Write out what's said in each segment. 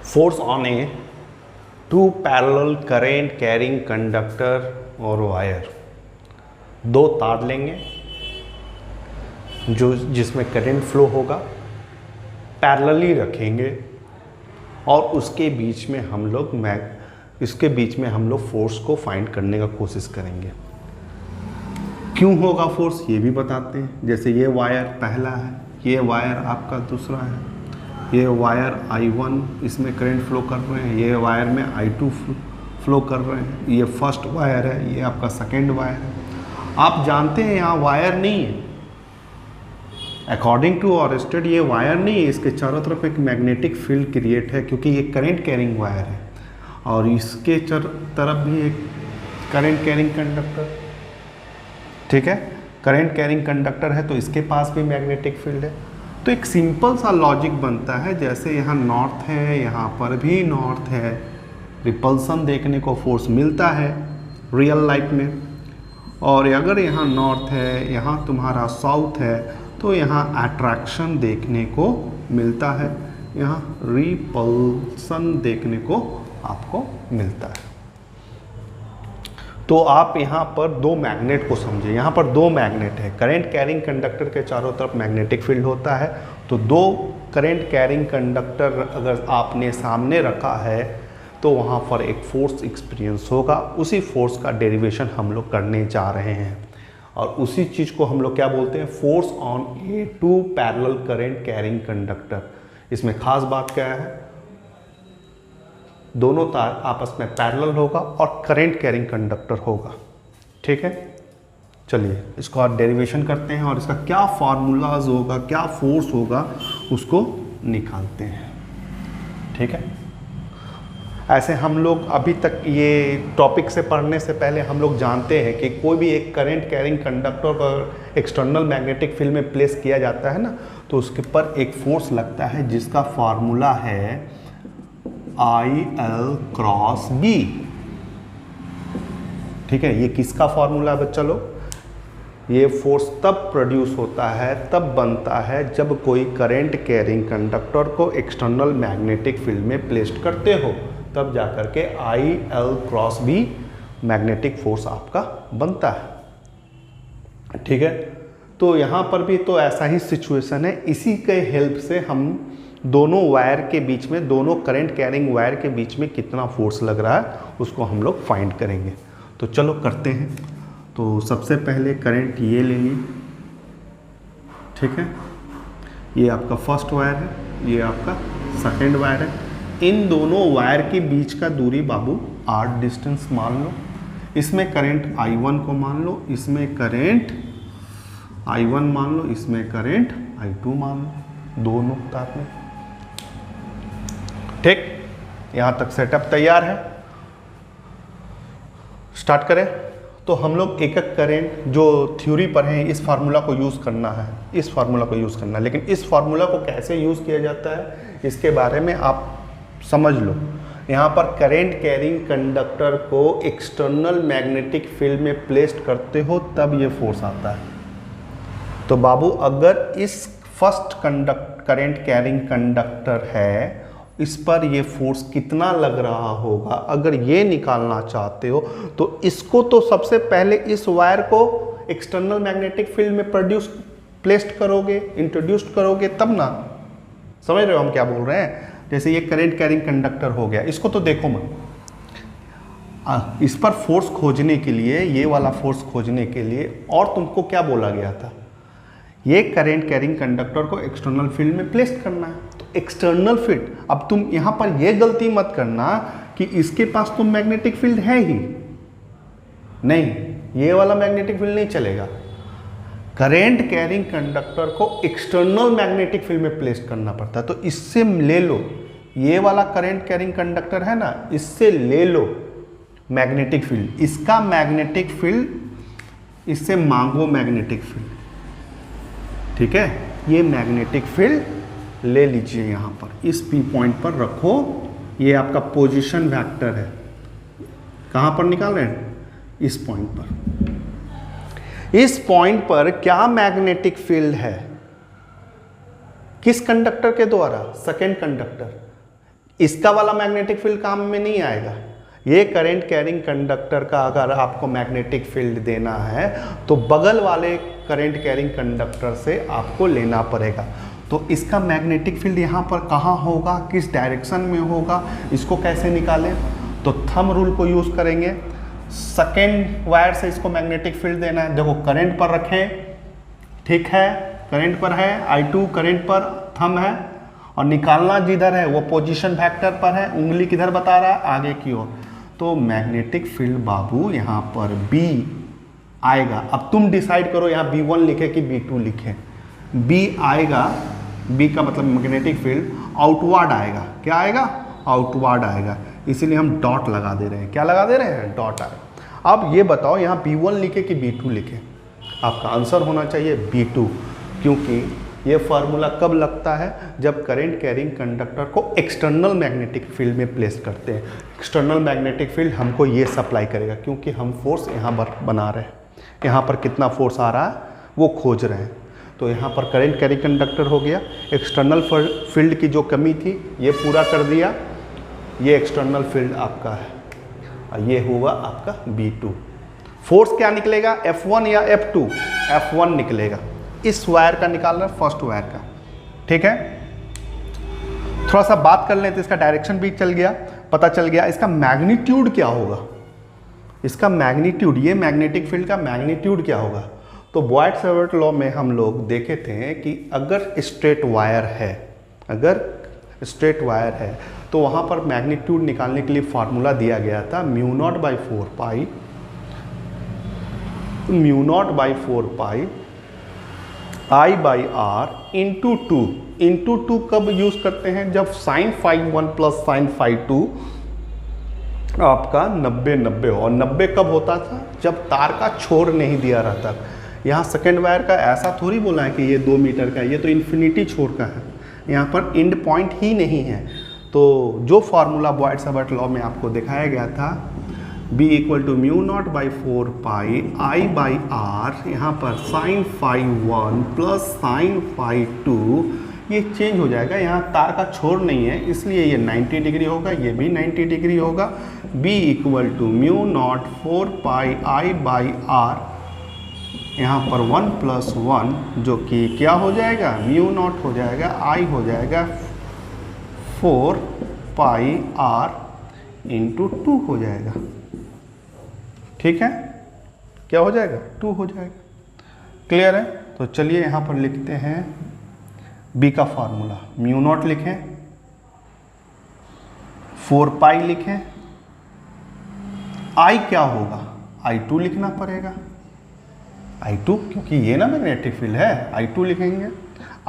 Force on a two parallel current carrying conductor और wire. दो तार लेंगे जो जिसमें करंट फ्लो होगा, पैरेलली रखेंगे और उसके बीच में हम लोग फोर्स को फाइंड करने का कोशिश करेंगे। क्यों होगा फोर्स ये भी बताते हैं। जैसे ये वायर पहला है, ये वायर आपका दूसरा है, ये वायर I1 इसमें करंट फ्लो कर रहे हैं, ये वायर में I2 फ्लो कर रहे हैं, ये फर्स्ट वायर है, ये आपका सेकेंड वायर है। आप जानते हैं यहाँ वायर नहीं है, अकॉर्डिंग टू ऑरस्टेड ये वायर नहीं है, इसके चारों तरफ एक मैग्नेटिक फील्ड क्रिएट है क्योंकि ये करंट कैरिंग वायर है और इसके तरफ भी एक करंट कैरिंग कंडक्टर, ठीक है, करंट कैरिंग कंडक्टर है तो इसके पास भी मैग्नेटिक फील्ड है। तो एक सिंपल सा लॉजिक बनता है, जैसे यहाँ नॉर्थ है, यहाँ पर भी नॉर्थ है, रिपल्सन देखने को फोर्स मिलता है रियल लाइफ में, और अगर यहाँ नॉर्थ है, यहाँ तुम्हारा साउथ है तो यहाँ अट्रैक्शन देखने को मिलता है, यहाँ रिपल्सन देखने को आपको मिलता है। तो आप यहाँ पर दो मैग्नेट को समझिए, यहाँ पर दो मैग्नेट है, करंट कैरिंग कंडक्टर के चारों तरफ मैग्नेटिक फील्ड होता है, तो दो करंट कैरिंग कंडक्टर अगर आपने सामने रखा है तो वहाँ पर एक फोर्स एक्सपीरियंस होगा। उसी फोर्स का डेरिवेशन हम लोग करने जा रहे हैं और उसी चीज़ को हम लोग क्या बोलते हैं, force on a two parallel current carrying conductor. इसमें खास बात क्या है, दोनों तार आपस में पैरेलल होगा और करंट कैरिंग कंडक्टर होगा, ठीक है। चलिए इसको और डेरिवेशन करते हैं और इसका क्या फार्मूलाज होगा, क्या फोर्स होगा उसको निकालते हैं, ठीक है। ऐसे हम लोग अभी तक ये टॉपिक से पढ़ने से पहले हम लोग जानते हैं कि कोई भी एक करंट कैरिंग कंडक्टर पर एक्सटर्नल मैग्नेटिक फील्ड में प्लेस किया जाता है ना, तो उसके ऊपर एक फोर्स लगता है जिसका फार्मूला है IL क्रॉस B, ठीक है। ये किसका फार्मूला है बच्चा लोग, ये फोर्स तब प्रोड्यूस होता है, तब बनता है जब कोई करंट कैरिंग कंडक्टर को एक्सटर्नल मैग्नेटिक फील्ड में प्लेस्ड करते हो, तब जाकर के IL cross B magnetic force आपका बनता है, ठीक है। तो यहाँ पर भी तो ऐसा ही सिचुएशन है, इसी के हेल्प से हम दोनों वायर के बीच में, दोनों करंट कैरिंग वायर के बीच में कितना फोर्स लग रहा है उसको हम लोग फाइंड करेंगे। तो चलो करते हैं। तो सबसे पहले करंट ये लेंगे, ठीक है, ये आपका फर्स्ट वायर है, ये आपका सेकेंड वायर है। इन दोनों वायर के बीच का दूरी बाबू R डिस्टेंस मान लो, इसमें करंट I1 को मान लो, इसमें करंट I1 मान लो, इसमें करंट I2 मान लो, दोनों तार में, ठीक। यहाँ तक सेटअप तैयार है, स्टार्ट करें। तो हम लोग एक एक करंट जो थ्योरी पर है इस फार्मूला को यूज़ करना है, इस फार्मूला को यूज़ करना है, लेकिन इस फार्मूला को कैसे यूज़ किया जाता है इसके बारे में आप समझ लो। यहाँ पर करंट कैरिंग कंडक्टर को एक्सटर्नल मैग्नेटिक फील्ड में प्लेस्ड करते हो तब ये फोर्स आता है। तो बाबू अगर इस फर्स्ट करंट कैरिंग कंडक्टर है, इस पर ये फोर्स कितना लग रहा होगा, अगर ये निकालना चाहते हो तो इसको तो सबसे पहले इस वायर को एक्सटर्नल मैग्नेटिक फील्ड में प्लेस्ड करोगे, इंट्रोड्यूस्ड करोगे तब ना। समझ रहे हो हम क्या बोल रहे हैं। जैसे ये करंट कैरिंग कंडक्टर हो गया, इसको तो देखो मत, इस पर फोर्स खोजने के लिए, ये वाला फोर्स खोजने के लिए और तुमको क्या बोला गया था, ये करंट कैरिंग कंडक्टर को एक्सटर्नल फील्ड में प्लेस करना है। तो एक्सटर्नल फील्ड, अब तुम यहाँ पर ये गलती मत करना कि इसके पास तो मैग्नेटिक फील्ड है ही नहीं, ये वाला मैग्नेटिक फील्ड नहीं चलेगा। करंट कैरिंग कंडक्टर को एक्सटर्नल मैग्नेटिक फील्ड में प्लेस करना पड़ता है। तो इससे ले लो, ये वाला करंट कैरिंग कंडक्टर है ना, इससे ले लो मैग्नेटिक फील्ड, इसका मैग्नेटिक फील्ड, इससे मांगो मैग्नेटिक फील्ड, ठीक है। ये मैग्नेटिक फील्ड ले लीजिए, यहाँ पर इस P पॉइंट पर रखो, ये आपका पोजीशन वेक्टर है। कहाँ पर निकाल रहे हैं, इस पॉइंट पर। इस पॉइंट पर क्या मैग्नेटिक फील्ड है, किस कंडक्टर के द्वारा, सेकेंड कंडक्टर। इसका वाला मैग्नेटिक फील्ड काम में नहीं आएगा। ये करंट कैरिंग कंडक्टर का अगर आपको मैग्नेटिक फील्ड देना है तो बगल वाले करंट कैरिंग कंडक्टर से आपको लेना पड़ेगा। तो इसका मैग्नेटिक फील्ड यहाँ पर कहाँ होगा, किस डायरेक्शन में होगा, इसको कैसे निकालें? तो थंब रूल को यूज़ करेंगे। सेकेंड वायर से इसको मैग्नेटिक फील्ड देना है। देखो करंट पर रखें, ठीक है, करंट पर है, I2 करंट पर थंब है, और निकालना जिधर है वो पोजीशन वेक्टर पर है, उंगली किधर बता रहा है, आगे की ओर। तो मैग्नेटिक फील्ड बाबू यहाँ पर B आएगा। अब तुम डिसाइड करो यहाँ B1 लिखे कि B2 लिखे। B आएगा, B का मतलब मैग्नेटिक फील्ड आउटवर्ड आएगा। क्या आएगा? आउटवर्ड आएगा, इसीलिए हम डॉट लगा दे रहे हैं। क्या लगा दे रहे हैं? डॉट आएगा। अब ये बताओ यहाँ B1 लिखे कि B2 लिखे? आपका आंसर होना चाहिए B2, क्योंकि ये फार्मूला कब लगता है? जब करंट कैरिंग कंडक्टर को एक्सटर्नल मैग्नेटिक फील्ड में प्लेस करते हैं। एक्सटर्नल मैग्नेटिक फील्ड हमको ये सप्लाई करेगा, क्योंकि हम फोर्स यहाँ पर बना रहे हैं। यहाँ पर कितना फोर्स आ रहा है वो खोज रहे हैं। तो यहाँ पर करंट कैरिंग कंडक्टर हो गया। एक्सटर्नल फील्ड की जो कमी थी ये पूरा कर दिया। ये एक्सटर्नल फील्ड आपका है, और ये हुआ आपका B2। फोर्स क्या निकलेगा? F1 या F2? F1 निकलेगा। इस वायर का निकालना, फर्स्ट वायर का, ठीक है। थोड़ा सा बात कर लें तो इसका डायरेक्शन भी चल गया, पता चल गया। इसका मैग्नीट्यूड क्या होगा? इसका मैग्नीट्यूड, ये मैग्नेटिक फील्ड का मैग्नीट्यूड क्या होगा? तो बॉयड-सावर्त लॉ में हम लोग देखे थे कि अगर स्ट्रेट वायर है, अगर स्ट्रेट वायर है तो वहाँ पर मैग्नीट्यूड निकालने के लिए फार्मूला दिया गया था μ0/4 पाई, μ0/4 I/r इंटू 2। इंटू 2 कब यूज़ करते हैं? जब sin φ1 प्लस sin φ2 आपका 90-90 हो। और 90 कब होता था? जब तार का छोर नहीं दिया रहता। यहाँ सेकेंड वायर का ऐसा थोड़ी बोला है कि ये 2 मीटर का, ये तो इन्फिनिटी छोर का है, यहाँ पर एंड पॉइंट ही नहीं है। तो जो फार्मूला बॉयड-सावर्त लॉ में आपको दिखाया गया था B = μ0/4 पाई I/r, यहाँ पर sin φ1 प्लस sin φ2, ये चेंज हो जाएगा। यहाँ तार का छोर नहीं है, इसलिए ये 90 डिग्री होगा, ये भी 90 डिग्री होगा। B = μ0/4 पाई I/r, यहाँ पर 1 + 1 जो कि क्या हो जाएगा? μ0 हो जाएगा, I हो जाएगा 4 पाई r इंटू 2 हो जाएगा, ठीक है। क्या हो जाएगा? 2 हो जाएगा। क्लियर है? तो चलिए यहाँ पर लिखते हैं B का फार्मूला। μ0 लिखें, 4 पाई लिखें, I क्या होगा? I2 लिखना पड़ेगा। I2, क्योंकि ये ना मैग्नेटिक फील्ड है, I2 लिखेंगे।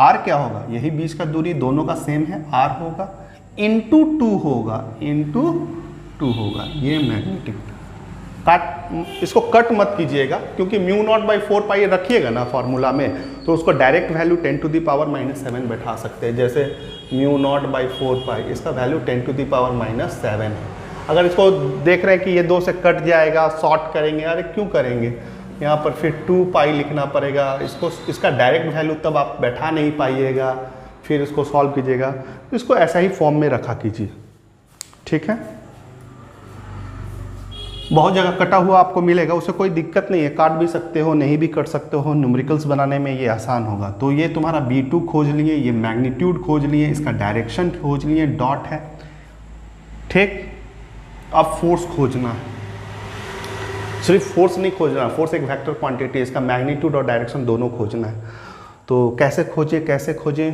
R क्या होगा? यही बीच का दूरी दोनों का सेम है, R होगा, इंटू 2 होगा, इंटू 2 होगा। ये मैग्नेटिक काट, इसको कट मत कीजिएगा, क्योंकि μ0/4 पाई रखिएगा ना फार्मूला में, तो उसको डायरेक्ट वैल्यू 10⁻⁻7 बैठा सकते हैं। जैसे μ0/4 पाई, इसका वैल्यू 10⁻⁻7 है। अगर इसको देख रहे हैं कि ये 2 से कट जाएगा, शॉर्ट करेंगे, अरे क्यों करेंगे? यहाँ पर फिर 2 पाई लिखना पड़ेगा। इसका डायरेक्ट वैल्यू तब आप बैठा नहीं पाइएगा, फिर इसको सॉल्व कीजिएगा। इसको ऐसा ही फॉर्म में रखा कीजिए, ठीक है। बहुत जगह कटा हुआ आपको मिलेगा, उससे कोई दिक्कत नहीं है, काट भी सकते हो, नहीं भी कट सकते हो। न्यूमेरिकल्स बनाने में ये आसान होगा। तो ये तुम्हारा B2 खोज लिए, ये मैग्नीट्यूड खोज लिए, इसका डायरेक्शन खोज लिए, डॉट है, ठीक। अब फोर्स खोजना है। सिर्फ फोर्स नहीं खोजना, फोर्स एक वेक्टर क्वांटिटी है, इसका मैग्नीट्यूड और डायरेक्शन दोनों खोजना है। तो कैसे खोजें?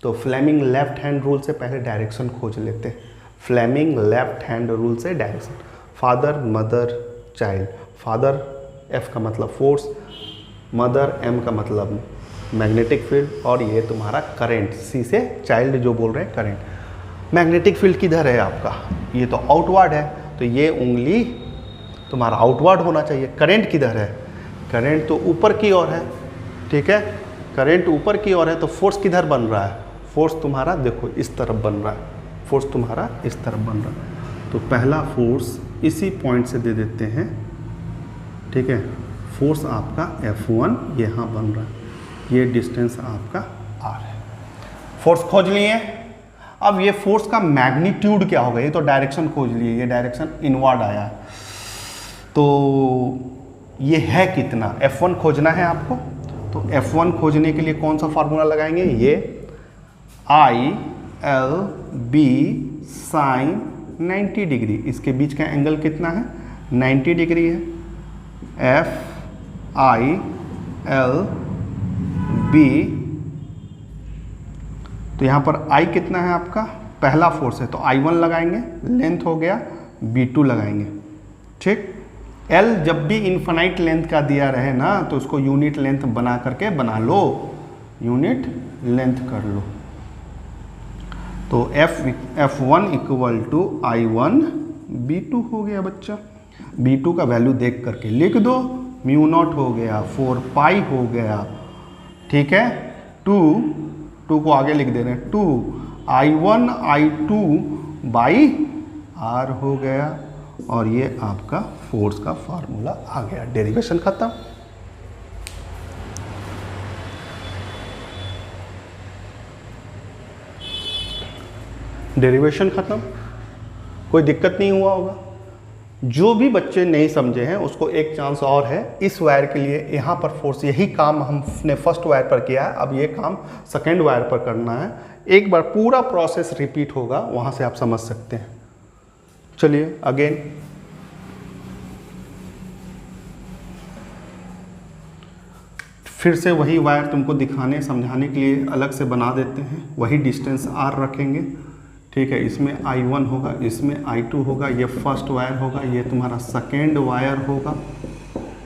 तो फ्लेमिंग लेफ्ट हैंड रूल से पहले डायरेक्शन खोज लेते हैं। फ्लेमिंग लेफ्ट हैंड रूल से direction, father mother child. Father F का मतलब फोर्स, मदर M का मतलब मैग्नेटिक फील्ड, और ये तुम्हारा करंट, C से चाइल्ड जो बोल रहे हैं करंट। मैग्नेटिक फील्ड किधर है आपका? ये तो आउटवर्ड है, तो ये उंगली तुम्हारा आउटवर्ड होना चाहिए। करंट किधर है? करंट तो ऊपर की ओर है, ठीक है। करंट ऊपर की ओर है, तो फोर्स किधर बन रहा है? फोर्स तुम्हारा देखो इस तरफ बन रहा है, फोर्स तुम्हारा इस तरफ बन रहा है। तो पहला फोर्स इसी पॉइंट से दे देते हैं, ठीक है। फोर्स आपका F1 यहाँ बन रहा है, ये डिस्टेंस आपका R है। फोर्स खोज लिए। अब ये फोर्स का मैग्नीट्यूड क्या होगा, ये तो डायरेक्शन खोज लिए, ये डायरेक्शन इनवर्ड आया, तो ये है कितना, F1 खोजना है आपको। तो F1 खोजने के लिए कौन सा फार्मूला लगाएंगे, ये ILB साइन 90 डिग्री, इसके बीच का एंगल कितना है 90 डिग्री है, FILB, तो यहाँ पर I कितना है आपका, पहला फोर्स है तो I1 लगाएंगे, लेंथ हो गया B2 लगाएंगे, ठीक। L जब भी इन्फिनाइट लेंथ का दिया रहे ना तो उसको यूनिट लेंथ बना करके बना लो, यूनिट लेंथ कर लो। तो F1 equal to I1 B2 हो गया बच्चा, B2 का वैल्यू देख करके लिख दो, म्यू नॉट हो गया 4 पाई हो गया, ठीक है। 2 को आगे लिख दे रहे हैं, 2 I1 I2 बाई R हो गया, और ये आपका फोर्स का फार्मूला आ गया, डेरिवेशन खत्म। डेरिवेशन खत्म, कोई दिक्कत नहीं हुआ होगा। जो भी बच्चे नहीं समझे हैं उसको एक चांस और है, इस वायर के लिए यहाँ पर फोर्स, यही काम हमने फर्स्ट वायर पर किया है, अब ये काम सेकेंड वायर पर करना है। एक बार पूरा प्रोसेस रिपीट होगा, वहाँ से आप समझ सकते हैं। चलिए अगेन, फिर से वही वायर तुमको दिखाने समझाने के लिए अलग से बना देते हैं, वही डिस्टेंस R रखेंगे, ठीक है। इसमें I1 होगा, इसमें I2 होगा, ये फर्स्ट वायर होगा, ये तुम्हारा सेकेंड वायर होगा,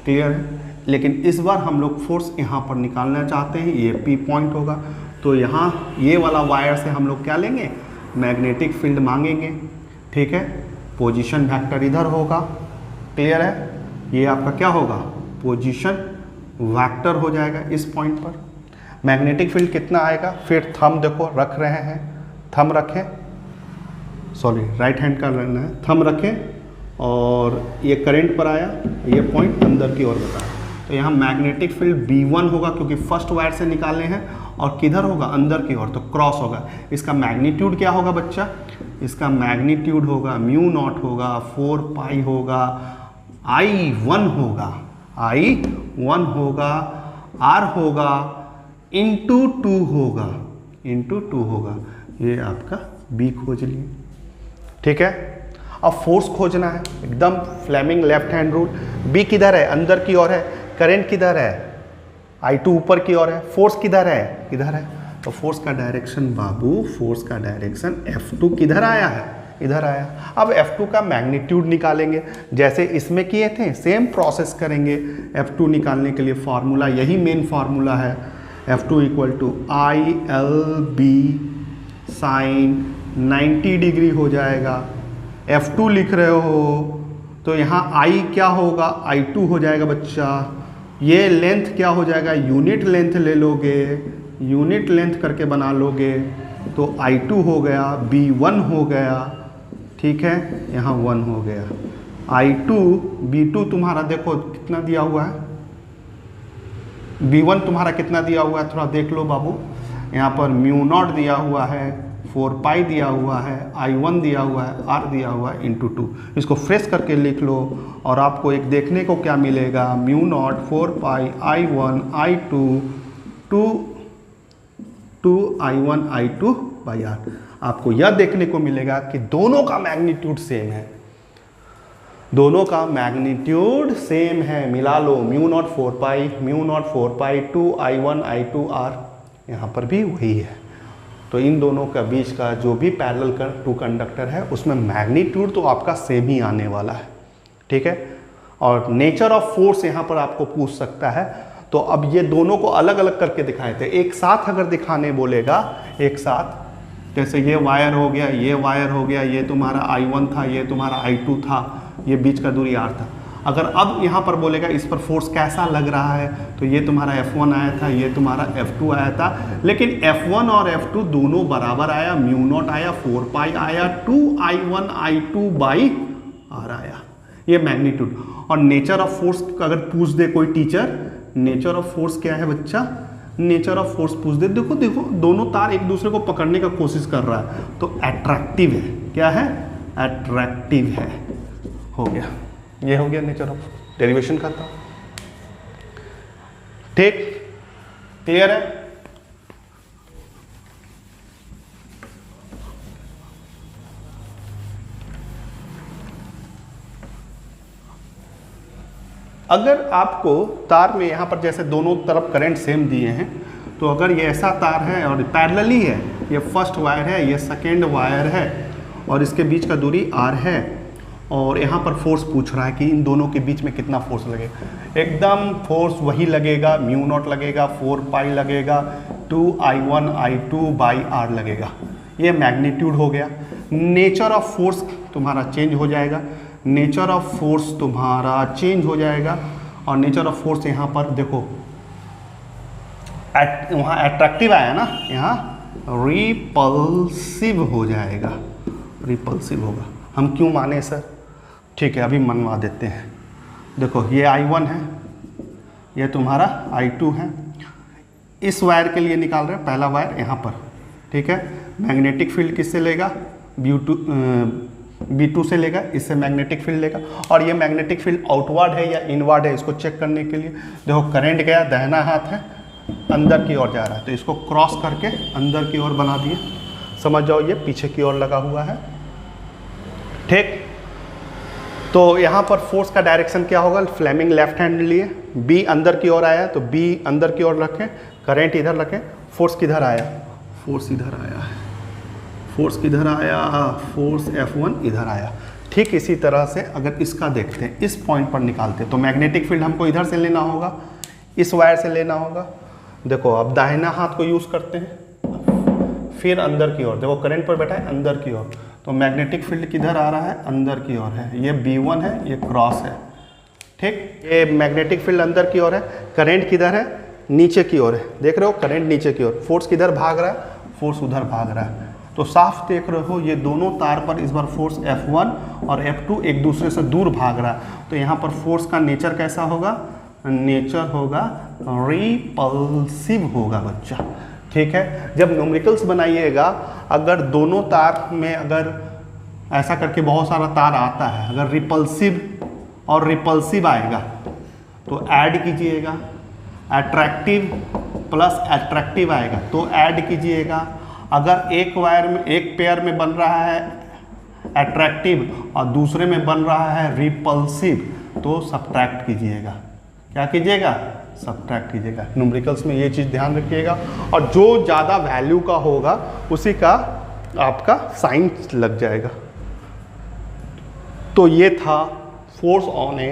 क्लियर है। लेकिन इस बार हम लोग फोर्स यहाँ पर निकालना चाहते हैं, ये P पॉइंट होगा, तो यहाँ ये वाला वायर से हम लोग क्या लेंगे, मैग्नेटिक फील्ड मांगेंगे, ठीक है। पोजीशन वेक्टर इधर होगा, क्लियर है। ये आपका क्या होगा, पोजीशन वेक्टर हो जाएगा इस पॉइंट पर। मैग्नेटिक फील्ड कितना आएगा, फिर थंब देखो रख रहे हैं, थंब रखें, सॉरी राइट हैंड का रहना है, थंब रखें, और ये करंट पर आया, ये पॉइंट अंदर की ओर बताया, तो यहाँ मैग्नेटिक फील्ड B1 होगा क्योंकि फर्स्ट वायर से निकालने हैं, और किधर होगा, अंदर की ओर, तो क्रॉस होगा। इसका मैग्नीट्यूड क्या होगा बच्चा, इसका मैग्नीट्यूड होगा म्यू नॉट होगा 4 पाई होगा, I1 होगा, I1 होगा, R होगा, इंटू 2 होगा, इंटू 2 होगा, ये आपका B खोज लिए, ठीक है। अब फोर्स खोजना है, एकदम Fleming left hand rule. B किधर है, अंदर की ओर है, करंट किधर है, I2 ऊपर की ओर है, फोर्स किधर है, इधर है, तो फोर्स का डायरेक्शन बाबू, फोर्स का डायरेक्शन F2 किधर आया है, इधर आया। अब F2 का मैग्नीट्यूड निकालेंगे, जैसे इसमें किए थे सेम प्रोसेस करेंगे। F2 निकालने के लिए फार्मूला, यही मेन फार्मूला है, F2 equal to ILB sine 90 degree हो जाएगा। F2 लिख रहे हो तो यहाँ I क्या होगा, I2 हो जाएगा बच्चा, ये लेंथ क्या हो जाएगा, यूनिट लेंथ ले लोगे, यूनिट लेंथ करके बना लोगे, तो I2 हो गया, B1 हो गया, ठीक है, यहाँ 1 हो गया। I2 B2 तुम्हारा देखो कितना दिया हुआ है, B1 तुम्हारा कितना दिया हुआ है, थोड़ा देख लो बाबू, यहाँ पर म्यू नॉट दिया हुआ है, 4 पाई दिया हुआ है, I1 दिया हुआ है, R दिया हुआ है, इंटू 2। इसको फ्रेश करके लिख लो और आपको एक देखने को क्या मिलेगा, mu naught 4 pi I1 I2 2 I1 I2 by R। आपको यह देखने को मिलेगा कि दोनों का मैग्नीट्यूड सेम है, दोनों का मैग्नीट्यूड सेम है, मिला लो, म्यू नॉट 4 पाई, म्यू नॉट 4 पाई 2 I1 I2 R, यहाँ पर भी वही है। तो इन दोनों का बीच का जो भी पैरेलल टू कंडक्टर है उसमें मैग्नीट्यूड तो आपका सेम ही आने वाला है, ठीक है। और नेचर ऑफ फोर्स यहाँ पर आपको पूछ सकता है, तो अब ये दोनों को अलग अलग करके दिखाए थे, एक साथ अगर दिखाने बोलेगा, एक साथ, जैसे ये वायर हो गया, ये वायर हो गया, ये तुम्हारा I1 था, ये तुम्हारा I2 था, ये बीच का दूरी R था। अगर अब यहाँ पर बोलेगा इस पर फोर्स कैसा लग रहा है, तो ये तुम्हारा F1 आया था, ये तुम्हारा F2 आया था, लेकिन F1 और F2 दोनों बराबर आया, म्यू नॉट आया, 4 पाई आया, 2 I1 I2 बाई R आया, ये मैग्नीट्यूड। और नेचर ऑफ फोर्स अगर पूछ दे कोई टीचर, नेचर ऑफ फोर्स क्या है बच्चा, नेचर ऑफ फोर्स पूछ दे, देखो देखो दोनों तार एक दूसरे को पकड़ने का कोशिश कर रहा है, तो अट्रैक्टिव है। क्या है? अट्रैक्टिव है। हो गया, ये हो गया नेचर ऑफ, डेरिवेशन करता हूं। ठीक, क्लियर है? अगर आपको तार में यहाँ पर जैसे दोनों तरफ करंट सेम दिए हैं, तो अगर ये ऐसा तार है और पैरेलली है, ये फर्स्ट वायर है, ये सेकेंड वायर है, और इसके बीच का दूरी r है, और यहाँ पर फोर्स पूछ रहा है कि इन दोनों के बीच में कितना फोर्स लगेगा। एकदम फोर्स वही लगेगा, म्यू नॉट लगेगा, 4 पाई लगेगा, 2I1 I2 बाई r लगेगा। ये मैग्नीट्यूड हो गया। नेचर ऑफ फोर्स तुम्हारा चेंज हो जाएगा, नेचर ऑफ फोर्स तुम्हारा चेंज हो जाएगा, और नेचर ऑफ फोर्स यहाँ पर देखो, वहाँ एट्रैक्टिव आया ना, यहाँ रिपल्सिव हो जाएगा, रिपल्सिव होगा। हम क्यों माने सर? ठीक है, अभी मनवा देते हैं। देखो ये I1 है, ये तुम्हारा I2 है। इस वायर के लिए निकाल रहे हैं, पहला वायर यहाँ पर, ठीक है। मैग्नेटिक फील्ड किससे लेगा? B2 से लेगा, इससे मैग्नेटिक फील्ड लेगा। और ये मैग्नेटिक फील्ड आउटवर्ड है या इनवर्ड है, इसको चेक करने के लिए देखो, करंट गया, दाहिना हाथ है, अंदर की ओर जा रहा है, तो इसको क्रॉस करके अंदर की ओर बना दिए। समझ जाओ, ये पीछे की ओर लगा हुआ है। ठीक, तो यहाँ पर फोर्स का डायरेक्शन क्या होगा? फ्लेमिंग लेफ्ट हैंड लिए, B अंदर की ओर आया तो B अंदर की ओर रखें, करंट इधर रखें। फोर्स किधर आया? फोर्स इधर आया है। फोर्स किधर आया? फोर्स F1 इधर आया। ठीक इसी तरह से अगर इसका देखते हैं, इस पॉइंट पर निकालते हैं, तो मैग्नेटिक फील्ड हमको इधर से लेना होगा, इस वायर से लेना होगा। देखो अब दाहिना हाथ को यूज़ करते हैं, फिर अंदर की ओर, देखो करंट पर बैठा है अंदर की ओर, तो मैग्नेटिक फील्ड किधर आ रहा है? अंदर की ओर है। ये B1 है, ये क्रॉस है। ठीक, ये मैग्नेटिक फील्ड अंदर की ओर है, करंट किधर है? नीचे की ओर है। देख रहे हो, करंट नीचे की ओर, फोर्स किधर भाग रहा है? फोर्स उधर भाग रहा है। तो साफ देख रहे हो, ये दोनों तार पर इस बार फोर्स F1 और F2 एक दूसरे से दूर भाग रहा है। तो यहाँ पर फोर्स का नेचर कैसा होगा? नेचर होगा रिपल्सिव होगा बच्चा। ठीक है, जब न्यूमेरिकल्स बनाइएगा, अगर दोनों तार में अगर ऐसा करके बहुत सारा तार आता है, अगर रिपल्सिव और रिपल्सिव आएगा तो ऐड कीजिएगा, अट्रैक्टिव प्लस अट्रैक्टिव आएगा तो ऐड कीजिएगा। अगर एक वायर में, एक पेयर में बन रहा है अट्रैक्टिव और दूसरे में बन रहा है रिपल्सिव, तो सब्ट्रैक्ट कीजिएगा। क्या कीजिएगा? सब्ट्रैक्ट कीजिएगा। न्यूमेरिकल्स में ये चीज़ ध्यान रखिएगा, और जो ज़्यादा वैल्यू का होगा उसी का आपका साइन लग जाएगा। तो ये था force on A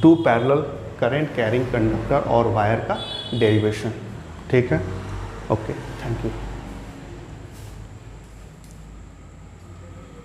2 parallel current carrying conductor और वायर का डेरिवेशन। ठीक है, ओके, थैंक यू।